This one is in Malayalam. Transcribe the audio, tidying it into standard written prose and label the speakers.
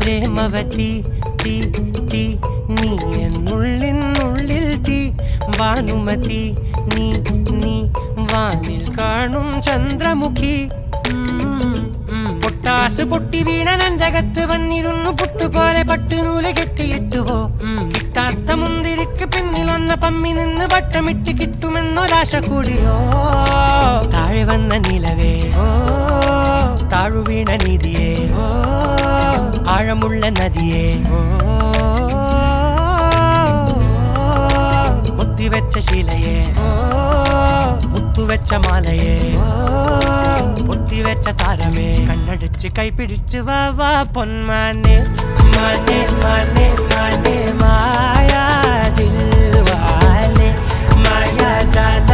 Speaker 1: പ്രേമവതി തീ തീ നീ എന്നുള്ളിനുള്ളിൽ തീ ഭാനുമതി നീ നീ വാനിൽ കാണും ചന്ദ്രമുഖി പൊട്ടാസ് പൊട്ടി വീണ നെഞ്ചകത്ത് വന്നിരുന്നു പുട്ടുപോലെ പട്ടുനൂല് കെട്ടിയിട്ടുവോ കിട്ടാത്ത മുന്തിരിക്ക് പിന്നിലൊന്ന പമ്മി നിന്ന് വട്ടമിട്ട് കിട്ടുമെന്നൊരാശ കൂടിയോ താഴെ വന്ന നിലവേ ഓ താഴു വീണ നിധിയേ ഓ ആഴമുള്ള നദിയേ ഓ കൊത്തിവെച്ച ശിലയേ ഓ മുത്തുവെച്ച മാലയേ പൊത്തിവെച്ച താരമേ കണ്ണടിച്ച് കൈപിടിച്ച് വാ വാ പൊന്മാനെ മാനെ മാനെ മാനെ മായാ ദിൽവാലെ മായാ ജാല